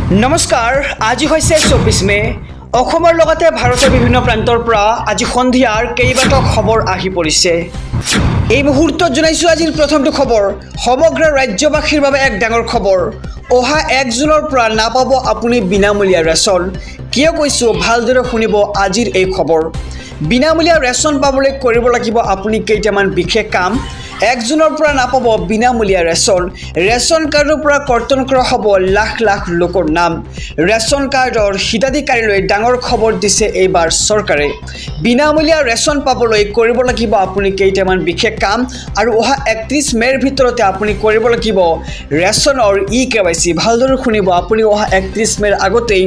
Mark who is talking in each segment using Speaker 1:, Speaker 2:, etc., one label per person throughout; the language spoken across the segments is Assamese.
Speaker 1: নমস্কাৰ, আজি হৈছে 24 মে। অসমৰ লগতে ভাৰতৰ বিভিন্ন প্ৰান্তৰ পৰা আজি সন্ধিয়াৰ কেইবাটাও খবৰ আহি পৰিছে। এই মুহূৰ্তত জনাইছোঁ আজিৰ প্ৰথমটো খবৰ। সমগ্ৰ ৰাজ্যবাসীৰ বাবে এক ডাঙৰ খবৰ। অহা 1 জুনৰ পৰা নাপাব আপুনি বিনামূলীয়া ৰেচন। কিয় কৈছোঁ ভালদৰে শুনিব আজিৰ এই খবৰ। বিনামূলীয়া ৰেচন পাবলৈ কৰিব লাগিব আপুনি কেইটামান বিশেষ কাম। 1 জুনৰ পৰা নাপাব বিনামূলীয়া ৰেচন। ৰেচন কাৰ্ডৰ পৰা কৰ্তন কৰা হ'ব লাখ লাখ লোকৰ নাম। ৰেচন কাৰ্ডৰ হিতাধিকাৰীলৈ ডাঙৰ খবৰ দিছে এইবাৰ চৰকাৰে। বিনামূলীয়া ৰেচন পাবলৈ কৰিব লাগিব আপুনি কেইটামান বিশেষ কাম আৰু অহা 31 মেৰ ভিতৰতে আপুনি কৰিব লাগিব ৰেচনৰ KYC। ভালদৰে শুনিব, আপুনি অহা 31 মেৰ আগতেই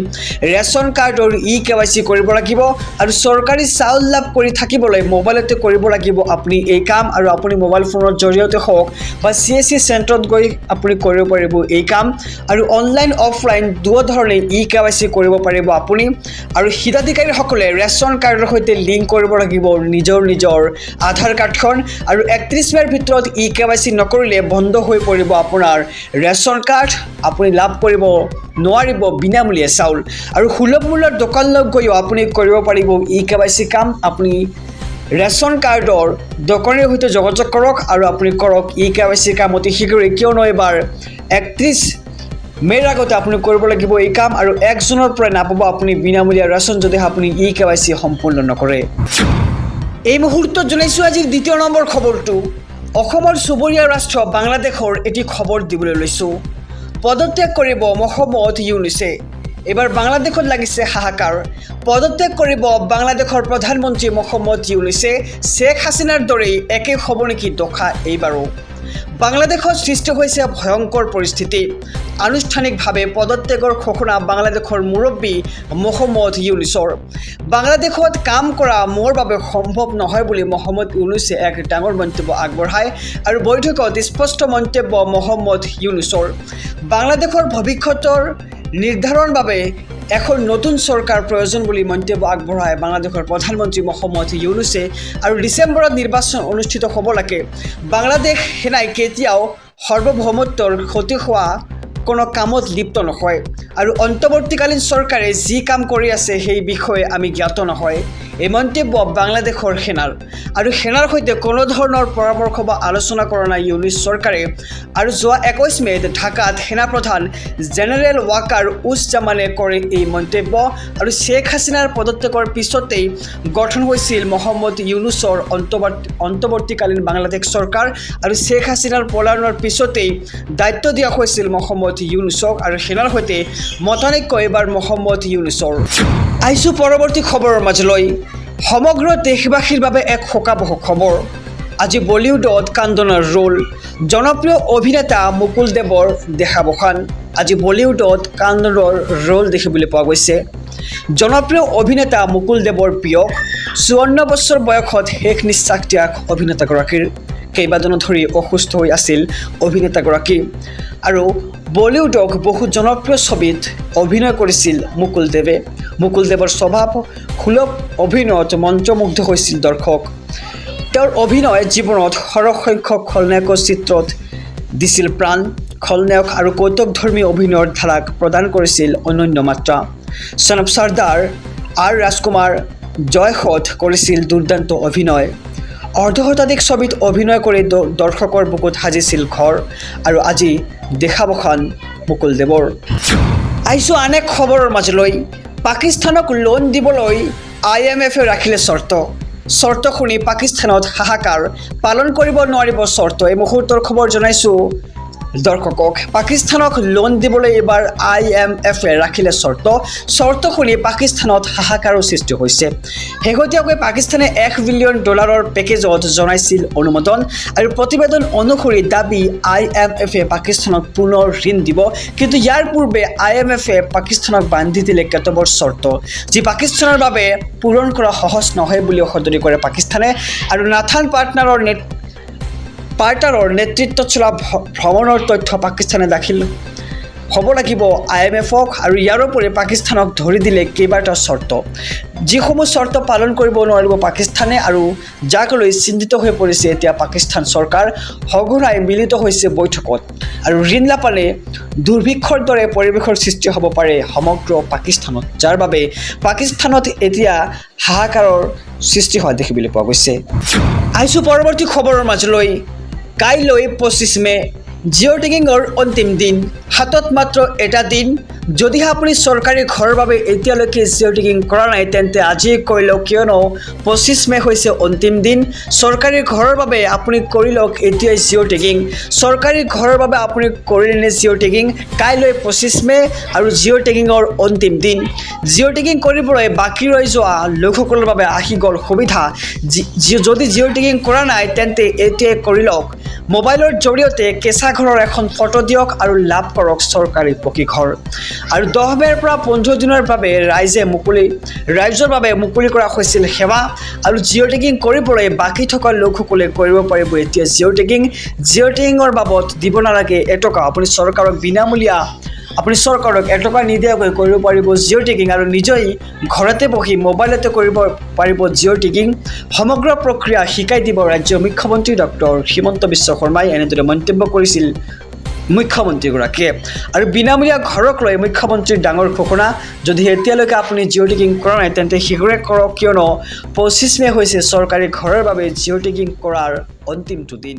Speaker 1: ৰেচন কাৰ্ডৰ KYC কৰিব লাগিব আৰু চৰকাৰী চাউল লাভ কৰি থাকিবলৈ মোবাইলতে কৰিব লাগিব আপুনি এই কাম। আৰু আপুনি মোবাইল ফোনৰ জৰিয়তে হওক বা CSC চেণ্টাৰত গৈ আপুনি কৰিব পাৰিব এই কাম। আৰু অনলাইন অফলাইন দুয়ো ধৰণে KYC কৰিব পাৰিব আপুনি। আৰু হিতাধিকাৰীসকলে ৰেচন কাৰ্ডৰ সৈতে লিংক কৰিব লাগিব নিজৰ আধাৰ কাৰ্ডখন। আৰু 31 মেৰ ভিতৰত KYC নকৰিলে বন্ধ হৈ পৰিব আপোনাৰ ৰেচন কাৰ্ড। আপুনি লাভ কৰিব নোৱাৰিব বিনামূলীয়া চাউল। আৰু সুলভ মূল্যৰ দোকানলৈ গৈও আপুনি কৰিব পাৰিব KYC কাম। আপুনি ৰেচন কাৰ্ডৰ দোকানীৰ সৈতে যোগাযোগ কৰক আৰু আপুনি কৰক KYC কাম অতি শীঘ্ৰে, কিয়নো এবাৰ 31 মেৰ আগতে আপুনি কৰিব লাগিব এই কাম। আৰু 1 জুনৰ পৰা নাপাব আপুনি বিনামূলীয়া ৰেচন যদি আপুনি KYC সম্পূৰ্ণ নকৰে। এই মুহূৰ্তত জনাইছোঁ আজিৰ দ্বিতীয় নম্বৰ খবৰটো। অসমৰ চুবুৰীয়া ৰাষ্ট্ৰ বাংলাদেশৰ এটি খবৰ দিবলৈ লৈছোঁ। পদত্যাগ কৰিব মহম্মদ ইউনুছে। এবাৰ বাংলাদেশত লাগিছে হাহাকাৰ। পদত্যাগ কৰিব বাংলাদেশৰ প্ৰধানমন্ত্ৰী মহম্মদ ইউনুছে। শ্বেখ হাছিনাৰ দৰেই একে হ'ব নেকি দশা এইবাৰো। বাংলাদেশত সৃষ্টি হৈছে ভয়ংকৰ পৰিস্থিতি। আনুষ্ঠানিকভাৱে পদত্যাগৰ ঘোষণা বাংলাদেশৰ মুৰব্বী মহম্মদ ইউনুছৰ। বাংলাদেশত কাম কৰা মোৰ বাবে সম্ভৱ নহয় বুলি মহম্মদ ইউনুছে এক ডাঙৰ মন্তব্য আগবঢ়ায়। আৰু বৈঠকত স্পষ্ট মন্তব্য মহম্মদ ইউনুছৰ। বাংলাদেশৰ ভৱিষ্যতৰ নিৰ্ধাৰণৰ বাবে এখন নতুন চৰকাৰ প্ৰয়োজন বুলি মন্তব্য আগবঢ়ায় বাংলাদেশৰ প্ৰধানমন্ত্ৰী মহম্মদ ইউনুছে। আৰু ডিচেম্বৰত নিৰ্বাচন অনুষ্ঠিত হ'ব লাগে। বাংলাদেশ সেনাই কেতিয়াও সাৰ্বভৌমত্বৰ ক্ষতি হোৱা কোনো কামত লিপ্ত নহয়। আৰু অন্তৱৰ্তীকালীন চৰকাৰে যি কাম কৰি আছে সেই বিষয়ে আমি জ্ঞাত নহয়। এই মন্তব্য বাংলাদেশৰ সেনাৰ। আৰু সেনাৰ সৈতে কোনো ধৰণৰ পৰামৰ্শ বা আলোচনা কৰা নাই ইউনুছ চৰকাৰে। আৰু যোৱা 21 মেত ঢাকাত সেনাপ্ৰধান জেনেৰেল ৱাকাৰ উজজামানে কৰে এই মন্তব্য। আৰু শ্বেখ হাছিনাৰ পদত্যাগৰ পিছতেই গঠন হৈছিল মহম্মদ ইউনুছৰ অন্তৱৰ্তীকালীন বাংলাদেশ চৰকাৰ। আৰু শ্বেখ হাছিনাৰ পলায়নৰ পিছতেই দায়িত্ব দিয়া হৈছিল মহম্মদ ইউনুছক। আৰু সেনাৰ সৈতে মতানৈক্য এইবাৰ মহম্মদ ইউনুছৰ। আহিছোঁ পৰৱৰ্তী খবৰৰ মাজলৈ। সমগ্ৰ দেশবাসীৰ বাবে এক শোকাবহ খবৰ। আজি বলিউডত কান্দোনৰ ৰোল। জনপ্ৰিয় অভিনেতা মুকুল দেৱৰ দেহাৱসান। আজি বলিউডত কান্দোনৰ ৰোল দেখিবলৈ পোৱা গৈছে। জনপ্ৰিয় অভিনেতা মুকুল দেৱৰ বিয়োগ। 54 বছৰ বয়সত শেষ নিশ্বাস ত্যাগ অভিনেতাগৰাকীৰ। কেইবাদিনো ধৰি অসুস্থ হৈ আছিল অভিনেতাগৰাকী। আৰু বলিউডক বহু জনপ্ৰিয় ছবিত অভিনয় কৰিছিল মুকুল দেৱে। মুকুল দেৱৰ স্বভাৱ সুলভ অভিনয়ত মন্ত্ৰমুগ্ধ হৈছিল দৰ্শক। তেওঁৰ অভিনয় জীৱনত সৰহ সংখ্যক খলনায়কৰ চিত্ৰত দিছিল প্ৰাণ। খলনায়ক আৰু কৌতুকধৰ্মী অভিনয়ৰ ধাৰাক প্ৰদান কৰিছিল অনন্য মাত্ৰা। চন অফ চৰ্দাৰ, ৰাজকুমাৰ, জয়হত কৰিছিল দুৰ্দান্ত অভিনয়। অৰ্ধশতাধিক ছবিত অভিনয় কৰি দৰ্শকৰ বুকুত সাজিছিল ঘৰ। আৰু আজি দেহাৱসান মুকুল দেৱৰ। আহিছোঁ আন এক খবৰৰ মাজলৈ। পাকিস্তানক লোন দিবলৈ IMFে ৰাখিলে চৰ্ত। চৰ্ত শুনি পাকিস্তানত হাহাকাৰ। পালন কৰিব নোৱাৰিব চৰ্ত। এই মুহূৰ্তৰ খবৰ জনাইছোঁ দৰ্শকক। পাকিস্তানক লোন দিবলৈ এইবাৰ IMFে ৰাখিলে চৰ্ত। চৰ্ত শুনি পাকিস্তানত হাহাকাৰৰ সৃষ্টি হৈছে। শেহতীয়াকৈ পাকিস্তানে $1 বিলিয়ন পেকেজত জনাইছিল অনুমোদন। আৰু প্ৰতিবেদন অনুসৰি দাবী IMFে পাকিস্তানক পুনৰ ঋণ দিব। কিন্তু ইয়াৰ পূৰ্বে IMFে পাকিস্তানক বান্ধি দিলে কেতবোৰ চৰ্ত, যি পাকিস্তানৰ বাবে পূৰণ কৰা সহজ নহয় বুলি সদৰি কৰে পাকিস্তানে। আৰু নাথান পাৰ্টনাৰৰ নেতৃত্বত চলা ভ্ৰমণৰ তথ্য পাকিস্তানে দাখিল হ'ব লাগিব IMFক আৰু ইয়াৰ উপৰি পাকিস্তানক ধৰি দিলে কেইবাটাও চৰ্ত যিসমূহ চৰ্ত পালন কৰিব নোৱাৰিব পাকিস্তানে আৰু যাক লৈ চিন্তিত হৈ পৰিছে এতিয়া পাকিস্তান চৰকাৰ সঘনাই মিলিত হৈছে বৈঠকত আৰু ঋণ লাপালে দুৰ্ভিক্ষৰ দৰে পৰিৱেশৰ সৃষ্টি হ'ব পাৰে সমগ্ৰ পাকিস্তানত যাৰ বাবে পাকিস্তানত এতিয়া হাহাকাৰৰ সৃষ্টি হোৱা দেখিবলৈ পোৱা গৈছে আহিছোঁ পৰৱৰ্তী খবৰৰ মাজলৈ কাইলৈ 25 মে জিঅ' টেগিঙৰ অন্তিম দিন হাতত মাত্ৰ এটা দিন যদিহে আপুনি চৰকাৰী ঘৰৰ বাবে এতিয়ালৈকে জিঅ' টেগিং কৰা নাই তেন্তে আজি কৰি লওক কিয়নো 25 মে হৈছে অন্তিম দিন চৰকাৰী ঘৰৰ বাবে আপুনি কৰি লওক এতিয়াই জিঅ' টেগিং চৰকাৰী ঘৰৰ বাবে আপুনি কৰিলে জিঅ' টেগিং কাইলৈ 25 মে আৰু জিঅ' টেগিঙৰ অন্তিম দিন জিঅ' টেগিং কৰিবলৈ বাকী ৰৈ যোৱা লোকসকলৰ বাবে আহি গ'ল সুবিধা যদি জিঅ' টেগিং কৰা নাই তেন্তে এতিয়াই কৰি লওক মোবাইলৰ জৰিয়তে কেঁচা ঘৰৰ এখন ফটো দিয়ক আৰু লাভ কৰক চৰকাৰী পকী ঘৰ আৰু 10 মেৰ পৰা 15 দিনৰ বাবে ৰাইজৰ বাবে মুকলি কৰা হৈছিল সেৱা আৰু জিঅ' টেগিং কৰিবলৈ বাকী থকা লোকসকলে কৰিব পাৰিব এতিয়া জিঅ' টেগিঙৰ বাবদ দিব নালাগে এটকা আপুনি চৰকাৰক বিনামূলীয়া আপুনি চৰকাৰক এটকা নিদিয়াকৈ কৰিব পাৰিব জিঅ' টেগিং আৰু নিজেই ঘৰতে বহি মোবাইলতে কৰিব পাৰিব জিঅ' টেগিং সমগ্ৰ প্ৰক্ৰিয়া শিকাই দিব ৰাজ্যৰ মুখ্যমন্ত্ৰী ডক্টৰ হিমন্ত বিশ্ব শৰ্মাই এনেদৰে মন্তব্য কৰিছিল মুখ্যমন্ত্ৰীগৰাকীয়ে আৰু বিনামূলীয়া ঘৰক লৈ মুখ্যমন্ত্ৰীৰ ডাঙৰ ঘোষণা যদি এতিয়ালৈকে আপুনি জিঅ' টেগিং কৰা নাই তেন্তে শীঘ্ৰে কৰক কিয়নো 25 মে হৈছে চৰকাৰী ঘৰৰ বাবে জিঅ' টেগিং কৰাৰ অন্তিমটো দিন